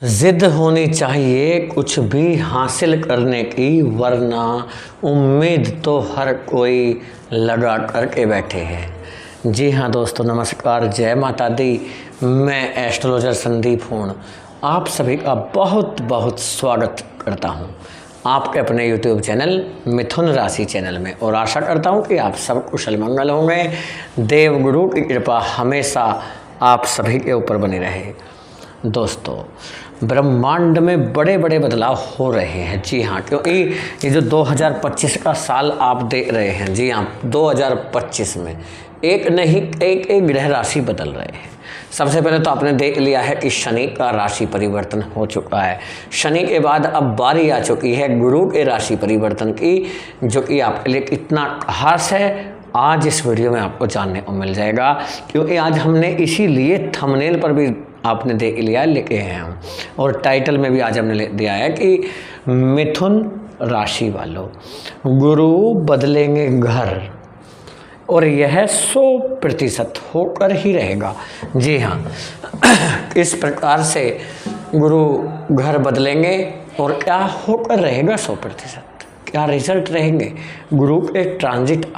जिद होनी चाहिए कुछ भी हासिल करने की, वरना उम्मीद तो हर कोई लगा करके बैठे हैं। जी हाँ दोस्तों, नमस्कार, जय माता दी। मैं एस्ट्रोलॉजर संदीप हूँ, आप सभी का बहुत बहुत स्वागत करता हूँ आपके अपने YouTube चैनल मिथुन राशि चैनल में, और आशा करता हूँ कि आप सब कुशल मंगल होंगे। देवगुरु की कृपा हमेशा आप सभी के ऊपर बनी रहे। दोस्तों, ब्रह्मांड में बड़े बड़े बदलाव हो रहे हैं। जी हाँ, क्योंकि ये जो 2025 का साल आप देख रहे हैं, जी हाँ, 2025 में एक नहीं एक ग्रह राशि बदल रहे हैं। सबसे पहले तो आपने देख लिया है कि शनि का राशि परिवर्तन हो चुका है। शनि के बाद अब बारी आ चुकी है गुरु के राशि परिवर्तन की, जो कि आपके लिए कितना खास है आज इस वीडियो में आपको जानने को मिल जाएगा। क्योंकि आज हमने इसीलिए थंबनेल पर भी आपने देख लिया लिखे हैं हम, और टाइटल में भी आज हमने लिख दिया है कि मिथुन राशि वालों गुरु बदलेंगे घर, और यह 100% होकर ही रहेगा। जी हाँ, इस प्रकार से गुरु घर बदलेंगे और क्या होकर रहेगा 100%, क्या रिजल्ट रहेंगे। गुरु के ट्रांजिट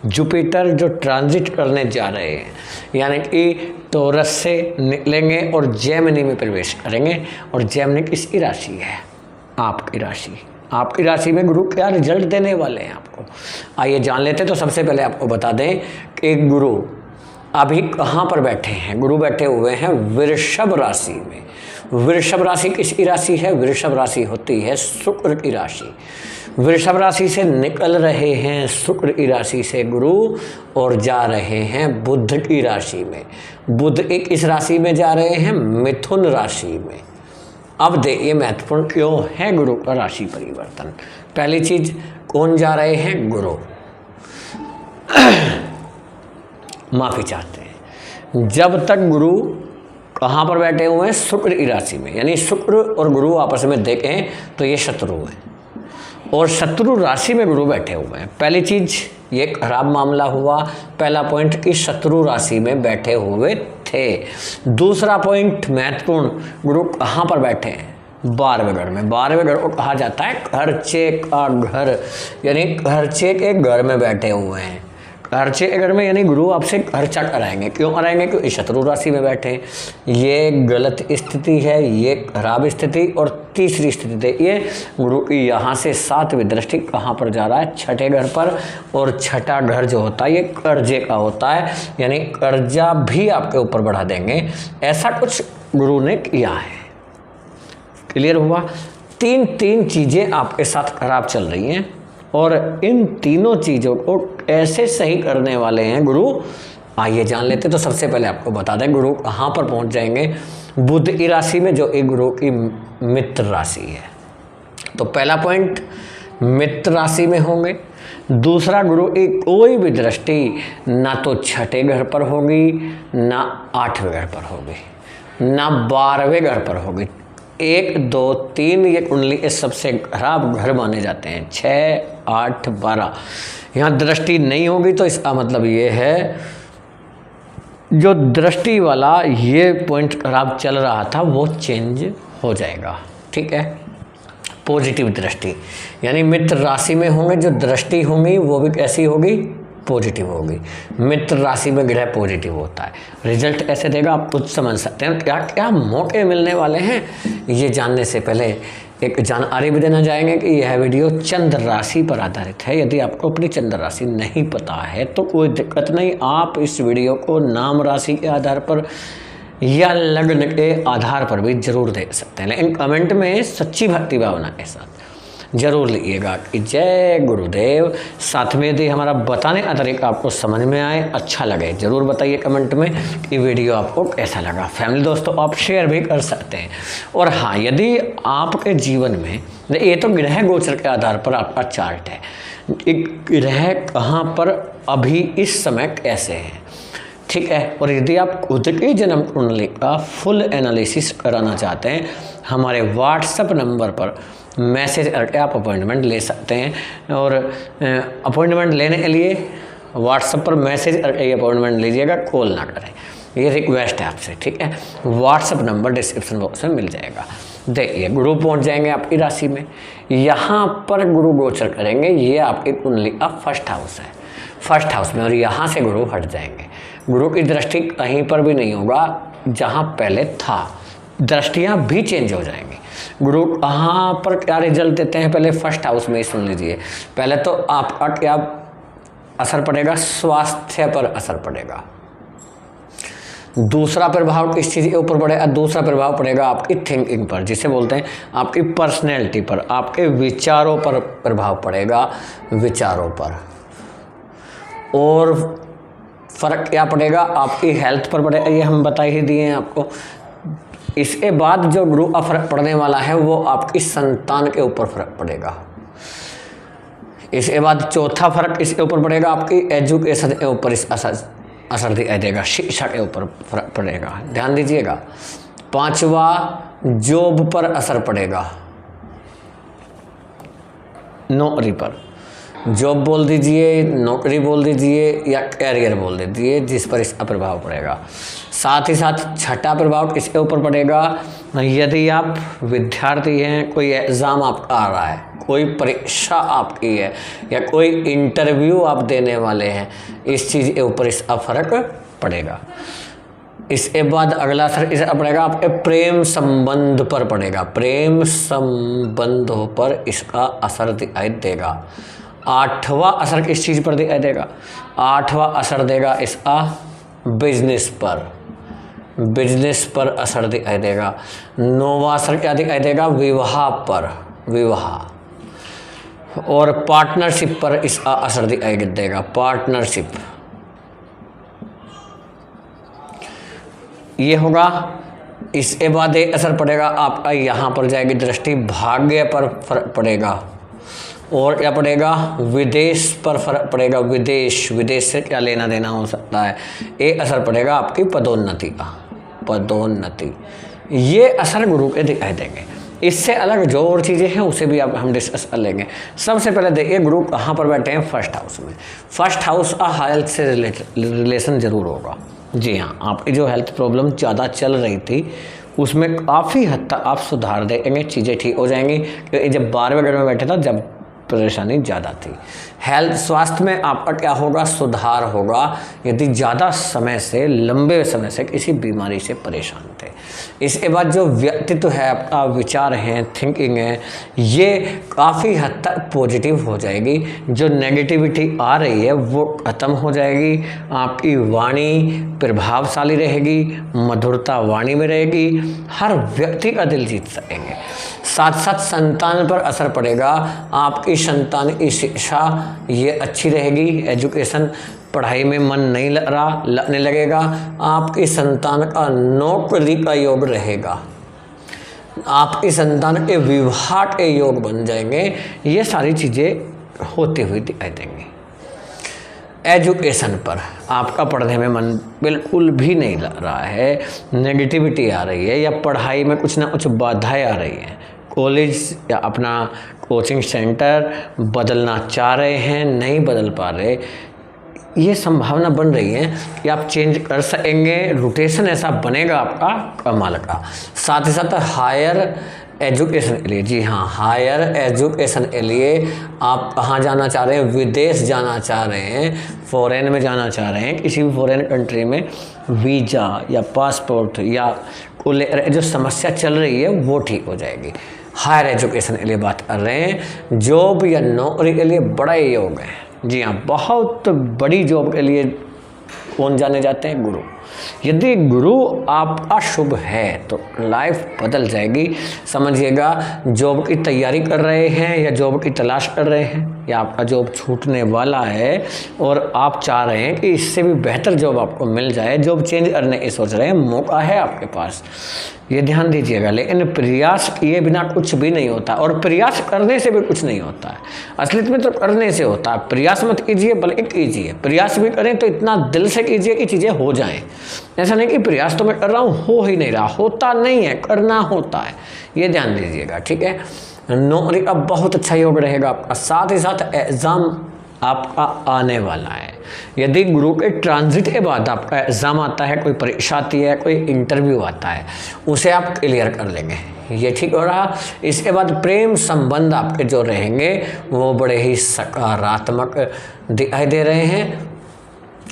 जुपिटर जो ट्रांजिट करने जा रहे हैं, यानी कि टॉरस से निकलेंगे और जेमिनी में प्रवेश करेंगे। और जेमिनी किसकी राशि है? आपकी राशि। आपकी राशि में गुरु क्या रिजल्ट देने वाले हैं आपको, आइए जान लेते हैं। तो सबसे पहले आपको बता दें कि गुरु अभी कहाँ पर बैठे हैं। गुरु बैठे हुए हैं वृषभ राशि में। वृषभ राशि किसकी राशि है? वृषभ राशि होती है शुक्र की राशि। वृषभ राशि से निकल रहे हैं शुक्र की राशि से गुरु, और जा रहे हैं बुध की राशि में। बुध एक इस राशि में जा रहे हैं मिथुन राशि में। अब देखिए महत्वपूर्ण क्यों है गुरु का राशि परिवर्तन। पहली चीज, कौन जा रहे हैं? गुरु। माफी चाहते हैं, जब तक गुरु कहाँ पर बैठे हुए हैं? शुक्र की राशि में। यानी शुक्र और गुरु आपस में देखें तो ये शत्रु हैं, और शत्रु राशि में गुरु बैठे हुए हैं। पहली चीज ये खराब मामला हुआ। पहला पॉइंट कि शत्रु राशि में बैठे हुए थे। दूसरा पॉइंट महत्वपूर्ण, गुरु कहाँ पर बैठे हैं? 12वें घर में। 12वें घर को कहा जाता है खर्चे का घर, यानी खर्चे के घर में बैठे हुए हैं। खर्चे के घर में यानी गुरु आपसे खर्चा कराएंगे। क्यों कराएंगे? क्योंकि शत्रु राशि में बैठे। ये गलत स्थिति है, ये खराब स्थिति। और तीसरी स्थिति देखिए, गुरु की यहाँ से 7वीं दृष्टि कहाँ पर जा रहा है? छठे घर पर। और छठा घर जो होता है ये कर्जे का होता है, यानी कर्जा भी आपके ऊपर बढ़ा देंगे। ऐसा कुछ गुरु ने किया है। क्लियर हुआ? तीन चीज़ें आपके साथ खराब चल रही हैं, और इन तीनों चीज़ों को कैसे सही करने वाले हैं गुरु, आइए जान लेते। तो सबसे पहले आपको बता दें गुरु कहाँ पर पहुँच जाएंगे? बुध की राशि में, जो एक गुरु की मित्र राशि है। तो पहला पॉइंट, मित्र राशि में होंगे। दूसरा, गुरु की कोई भी दृष्टि ना तो छठे घर पर होगी, ना 8वें घर पर होगी, ना 12वें घर पर होगी। 1, 2, 3 ये कुंडली के सबसे खराब घर माने जाते हैं। 6, 8, 12 यहाँ दृष्टि नहीं होगी। तो इसका मतलब ये है जो दृष्टि वाला ये पॉइंट खराब चल रहा था वो चेंज हो जाएगा। ठीक है, पॉजिटिव दृष्टि, यानी मित्र राशि में होंगे। जो दृष्टि होंगी वो भी कैसी होगी? पॉजिटिव होगी। मित्र राशि में ग्रह पॉजिटिव होता है। रिजल्ट कैसे देगा आप खुद समझ सकते हैं। क्या क्या मौके मिलने वाले हैं, ये जानने से पहले एक जानकारी भी देना चाहेंगे कि यह वीडियो चंद्र राशि पर आधारित है। यदि आपको अपनी चंद्र राशि नहीं पता है तो कोई दिक्कत नहीं, आप इस वीडियो को नाम राशि के आधार पर या लग्न के आधार पर भी जरूर देख सकते हैं, लेकिन कमेंट में सच्ची भक्ति भावना के साथ जरूर लिखिएगा कि जय गुरुदेव। साथ में यदि हमारा बताने का तरीका आपको समझ में आए, अच्छा लगे, जरूर बताइए कमेंट में कि वीडियो आपको कैसा लगा। फैमिली दोस्तों आप शेयर भी कर सकते हैं। और हाँ, यदि आपके जीवन में, ये तो ग्रह गोचर के आधार पर आपका चार्ट है, एक ग्रह कहाँ पर अभी इस समय कैसे है, ठीक है। और यदि आप खुद की जन्म कुंडली का फुल एनालिसिस कराना चाहते हैं, हमारे व्हाट्सएप नंबर पर मैसेज करके आप अपॉइंटमेंट ले सकते हैं। और अपॉइंटमेंट लेने के लिए व्हाट्सएप पर मैसेज करके अपॉइंटमेंट लीजिएगा, कॉल ना करें, ये रिक्वेस्ट है आपसे। ठीक है, व्हाट्सएप नंबर डिस्क्रिप्शन बॉक्स में मिल जाएगा। देखिए गुरु पहुंच जाएंगे आपकी राशि में, यहाँ पर गुरु गोचर करेंगे, ये आपकी कुंडली का फर्स्ट हाउस है, फर्स्ट हाउस में, और यहाँ से गुरु हट जाएंगे। गुरु की दृष्टि कहीं पर भी नहीं होगा जहाँ पहले था, दृष्टियाँ भी चेंज हो जाएंगी। गुरु कहाँ पर क्या रिजल्ट देते हैं, पहले फर्स्ट हाउस में ही सुन लीजिए। पहले तो आपका क्या असर पड़ेगा, स्वास्थ्य पर असर पड़ेगा। दूसरा प्रभाव किस चीज़ के ऊपर पड़ेगा, दूसरा प्रभाव पड़ेगा आपकी थिंकिंग पर, जिसे बोलते हैं आपकी पर्सनैलिटी पर, आपके विचारों पर प्रभाव पड़ेगा, विचारों पर। और फर्क क्या पड़ेगा, आपकी हेल्थ पर पड़ेगा, ये हम बता ही दिए हैं आपको। इसके बाद जो गुरु का फर्क पड़ने वाला है वो आपकी संतान के ऊपर फर्क पड़ेगा। इसके बाद चौथा फर्क इसके ऊपर पड़ेगा आपकी एजुकेशन के ऊपर, इस असर दिखाई देगा, शिक्षा के ऊपर फर्क पड़ेगा, ध्यान दीजिएगा। पांचवा जॉब पर असर पड़ेगा, नौकरी पर, जॉब बोल दीजिए, नौकरी बोल दीजिए या कैरियर बोल दीजिए, जिस पर इसका प्रभाव पड़ेगा। साथ ही साथ छठा प्रभाव किसके ऊपर पड़ेगा, यदि आप विद्यार्थी हैं, कोई एग्ज़ाम आपका आ रहा है, कोई परीक्षा आपकी है या कोई इंटरव्यू आप देने वाले हैं, इस चीज़ के ऊपर इसका फर्क पड़ेगा। इसके बाद अगला असर इसका पड़ेगा आपके प्रेम संबंध पर पड़ेगा, प्रेम संबंधों पर इसका असर दिखाई देगा। आठवां असर किस चीज़ पर दिखाई देगा, आठवां असर देगा इसका बिजनेस पर, बिजनेस पर असर दिखाई देगा। नौवां असर क्या दिखाई देगा, विवाह पर, विवाह और पार्टनरशिप पर इसका असर दिखाई देगा, पार्टनरशिप ये होगा। इसके बाद एक असर पड़ेगा आपका, यहाँ पर जाएगी दृष्टि, भाग्य पर फर्क पड़ेगा। और क्या पड़ेगा, विदेश पर फर्क पड़ेगा, विदेश, विदेश से क्या लेना देना हो सकता है। एक असर पड़ेगा आपकी पदोन्नति का, पदोन्नति, ये असर गुरु के दिखाई देंगे। इससे अलग जो और चीज़ें हैं उसे भी अब हम डिस्कस कर लेंगे। सबसे पहले देखिए गुरु कहाँ पर बैठे हैं, फर्स्ट हाउस में। फर्स्ट हाउस का हेल्थ से रिलेशन जरूर होगा। जी हाँ, आपकी जो हेल्थ प्रॉब्लम ज़्यादा चल रही थी उसमें काफ़ी हद तक आप सुधार देंगे, चीज़ें ठीक हो जाएंगी। क्योंकि जब 12वें घर में बैठे था जब परेशानी ज़्यादा थी। हेल्थ, स्वास्थ्य में आपका क्या होगा, सुधार होगा यदि ज़्यादा समय से, लंबे समय से किसी बीमारी से परेशान थे। इसके बाद जो व्यक्तित्व है आपका, विचार हैं, थिंकिंग है, ये काफ़ी हद तक पॉजिटिव हो जाएगी। जो नेगेटिविटी आ रही है वो ख़त्म हो जाएगी। आपकी वाणी प्रभावशाली रहेगी, मधुरता वाणी में रहेगी, हर व्यक्ति का दिल जीत सकेंगे। साथ साथ संतान पर असर पड़ेगा, आपकी संतान की शिक्षा ये अच्छी रहेगी, एजुकेशन, पढ़ाई में मन नहीं लगने लगेगा। आपकी संतान का नौकरी का योग रहेगा, आपकी संतान के विवाह के योग बन जाएंगे। ये सारी चीज़ें होती हुई दिखाई देंगी। एजुकेशन पर आपका पढ़ने में मन बिल्कुल भी नहीं लग रहा है, नेगेटिविटी आ रही है या पढ़ाई में कुछ ना कुछ बाधाएं आ रही हैं, कॉलेज या अपना कोचिंग सेंटर बदलना चाह रहे हैं, नहीं बदल पा रहे, ये संभावना बन रही है कि आप चेंज कर सकेंगे। रोटेशन ऐसा बनेगा आपका कमाल का। साथ ही साथ हायर एजुकेशन के लिए, जी हाँ, हायर एजुकेशन के लिए आप कहाँ जाना चाह रहे हैं, विदेश जाना चाह रहे हैं, फॉरेन में जाना चाह रहे हैं, किसी भी फॉरेन कंट्री में वीज़ा या पासपोर्ट या को लेकर जो समस्या चल रही है वो ठीक हो जाएगी। हायर एजुकेशन के लिए बात कर रहे हैं। जॉब या नौकरी के लिए बड़ा योग है, जी हाँ, बहुत बड़ी जॉब के लिए कौन जाने जाते हैं, गुरु। यदि गुरु आपका शुभ है तो लाइफ बदल जाएगी। समझिएगा, जॉब की तैयारी कर रहे हैं या जॉब की तलाश कर रहे हैं या आपका जॉब छूटने वाला है और आप चाह रहे हैं कि इससे भी बेहतर जॉब आपको मिल जाए, जॉब चेंज करने की सोच रहे हैं, मौका है आपके पास, ये ध्यान दीजिएगा। लेकिन प्रयास किए बिना कुछ भी नहीं होता और प्रयास करने से भी कुछ नहीं होता है। असलियत में तो करने से होता है। प्रयास मत कीजिए बल्कि कीजिए। प्रयास भी करें तो इतना दिल से कीजिए कि चीज़ें हो जाएं। ऐसा नहीं कि प्रयास तो मैं कर रहा हूँ, हो ही नहीं रहा, होता नहीं है, करना होता है, ये ध्यान दीजिएगा, ठीक है। नौकरी का बहुत अच्छा योग रहेगा आपका। साथ ही साथ एग्ज़ाम आपका आने वाला है। यदि गुरु के ट्रांजिट के बाद आपका एग्ज़ाम आता है, कोई परीक्षा आती है, कोई इंटरव्यू आता है, उसे आप क्लियर कर लेंगे, ये ठीक हो रहा। इसके बाद प्रेम संबंध आपके जो रहेंगे वो बड़े ही सकारात्मक दिखाई दे रहे हैं।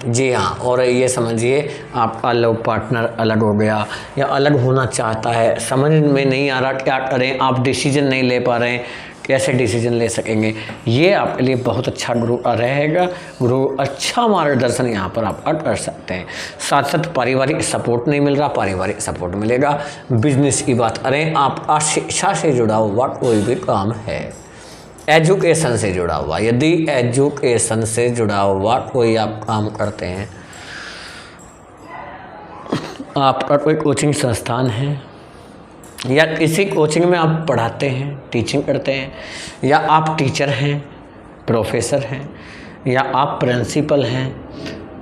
जी हाँ, और ये समझिए आपका लव पार्टनर अलग हो गया या अलग होना चाहता है, समझ में नहीं आ रहा क्या करें, आप डिसीजन नहीं ले पा रहे हैं, कैसे डिसीजन ले सकेंगे, ये आपके लिए बहुत अच्छा गुरु रहेगा। गुरु अच्छा मार्गदर्शन यहाँ पर आप कर सकते हैं। साथ साथ पारिवारिक सपोर्ट नहीं मिल रहा, पारिवारिक सपोर्ट मिलेगा। बिजनेस की बात करें, आपका शिक्षा से जुड़ा हुआ कोई भी काम है, एजुकेशन से जुड़ा हुआ, यदि एजुकेशन से जुड़ा हुआ कोई आप काम करते हैं, आपका कोई कोचिंग संस्थान है या किसी कोचिंग में आप पढ़ाते हैं, टीचिंग करते हैं, या आप टीचर हैं, प्रोफेसर हैं, या आप प्रिंसिपल हैं,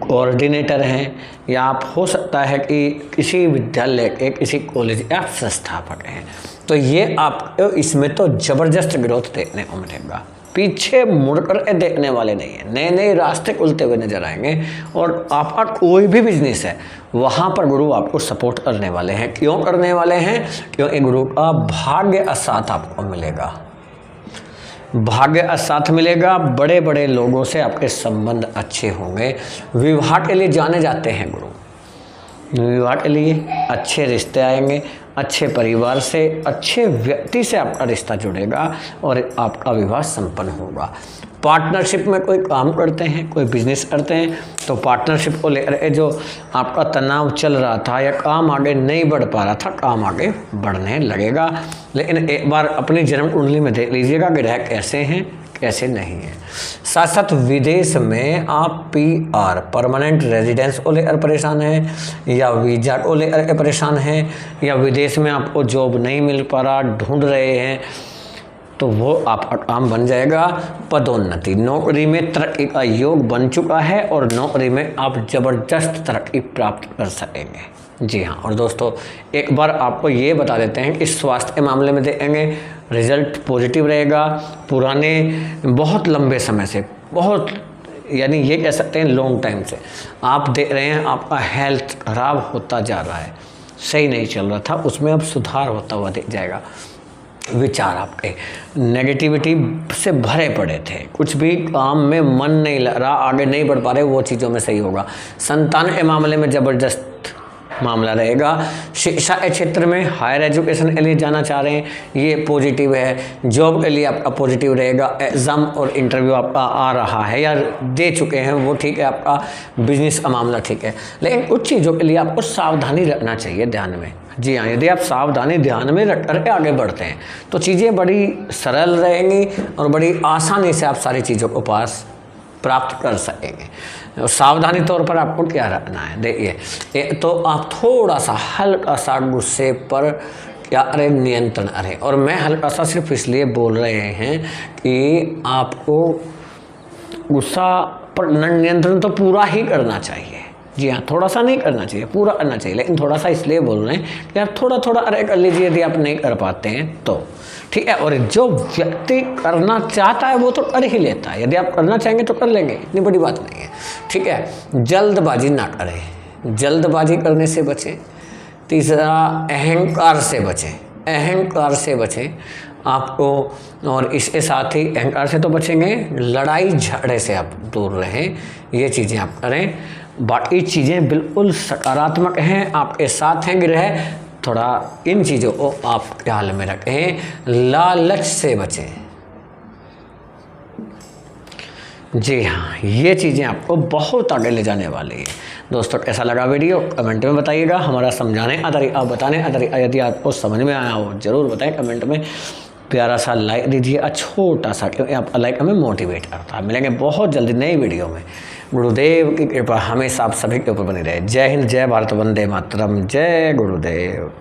कोऑर्डिनेटर हैं, या आप हो सकता है कि किसी विद्यालय के किसी कॉलेज के आप संस्थापक हैं, तो ये आपको इसमें तो ज़बरदस्त ग्रोथ देखने को मिलेगा। पीछे मुड़कर देखने वाले नहीं है, नए नए रास्ते खुलते हुए नजर आएंगे। और आपका कोई भी बिजनेस है वहाँ पर गुरु आपको सपोर्ट करने वाले हैं। क्यों करने वाले हैं? क्योंकि गुरु का भाग्य साथ आपको मिलेगा, भाग्य साथ मिलेगा। बड़े बड़े लोगों से आपके संबंध अच्छे होंगे। विवाह के लिए जाने जाते हैं गुरु, विवाह के लिए अच्छे रिश्ते आएंगे, अच्छे परिवार से, अच्छे व्यक्ति से आपका रिश्ता जुड़ेगा और आपका विवाह संपन्न होगा। पार्टनरशिप में कोई काम करते हैं, कोई बिजनेस करते हैं, तो पार्टनरशिप को लेकर जो आपका तनाव चल रहा था या काम आगे नहीं बढ़ पा रहा था, काम आगे बढ़ने लगेगा। लेकिन एक बार अपनी जन्म कुंडली में देख लीजिएगा ग्रह कैसे हैं कैसे नहीं है। साथ साथ विदेश में आप PR परमानेंट रेजिडेंस को लेकर परेशान हैं, या वीज़ा को लेकर परेशान हैं, या विदेश में आपको जॉब नहीं मिल पा रहा, ढूंढ रहे हैं, तो वो आपका काम बन जाएगा। पदोन्नति, नौकरी में तरक्की का योग बन चुका है और नौकरी में आप ज़बरदस्त तरक्की प्राप्त कर सकेंगे। जी हाँ, और दोस्तों एक बार आपको ये बता देते हैं कि स्वास्थ्य के मामले में देखेंगे रिजल्ट पॉजिटिव रहेगा। पुराने बहुत लंबे समय से, बहुत यानी ये कह सकते हैं लॉन्ग टाइम से आप देख रहे हैं आपका हेल्थ खराब होता जा रहा है, सही नहीं चल रहा था, उसमें अब सुधार होता हुआ दिख जाएगा। विचार आपके नेगेटिविटी से भरे पड़े थे, कुछ भी काम में मन नहीं लग रहा, आगे नहीं बढ़ पा रहे, वो चीज़ों में सही होगा। संतान के मामले में ज़बरदस्त मामला रहेगा। शिक्षा के क्षेत्र में हायर एजुकेशन के लिए जाना चाह रहे हैं, ये पॉजिटिव है। जॉब के लिए आपका पॉजिटिव रहेगा। एग्ज़ाम और इंटरव्यू आपका आ रहा है या दे चुके हैं, वो ठीक है। आपका बिजनेस का मामला ठीक है, लेकिन कुछ चीज़ों के लिए आपको सावधानी रखना चाहिए ध्यान में। जी हाँ, यदि आप सावधानी ध्यान में रख करके आगे बढ़ते हैं तो चीज़ें बड़ी सरल रहेंगी और बड़ी आसानी से आप सारी चीज़ों को पास प्राप्त कर सकेंगे। सावधानी तौर पर आपको क्या रखना है, देखिए तो आप थोड़ा सा हल्का सा गुस्से पर क्या अरे नियंत्रण अरे, और मैं हल्का सा सिर्फ इसलिए बोल रहे हैं कि आपको गुस्सा पर नियंत्रण तो पूरा ही करना चाहिए। जी हाँ, थोड़ा सा नहीं करना चाहिए, पूरा करना चाहिए, लेकिन थोड़ा सा इसलिए बोल रहे हैं कि आप थोड़ा थोड़ा अरे कर लीजिए यदि आप नहीं कर पाते हैं तो ठीक है। और जो व्यक्ति करना चाहता है वो तो कर ही लेता है, यदि आप करना चाहेंगे तो कर लेंगे, इतनी बड़ी बात नहीं है। ठीक है, जल्दबाजी ना करें, जल्दबाजी करने से बचें। तीसरा, अहंकार से बचें, अहंकार से बचें आपको। और इसके साथ ही अहंकार से तो बचेंगे, लड़ाई झगड़े से आप दूर रहें, ये चीज़ें आप करें। बाकी चीज़ें बिल्कुल सकारात्मक हैं, आपके साथ हैं ग्रह। थोड़ा इन चीज़ों को आप ख्याल में रखें, लालच से बचें। जी हाँ, ये चीज़ें आपको बहुत आगे ले जाने वाली है। दोस्तों कैसा लगा वीडियो कमेंट में बताइएगा। हमारा समझाने का तरीका, बताने का तरीका यदि आपको समझ में आया हो ज़रूर बताएं कमेंट में। प्यारा सा लाइक दीजिए, छोटा सा, क्योंकि आपका लाइक हमें मोटिवेट करता है। मिलेंगे बहुत जल्दी नई वीडियो में। गुरुदेव की कृपा हमेशा आप सभी के ऊपर बनी रहे। जय हिंद, जय भारत, वंदे मातरम, जय गुरुदेव।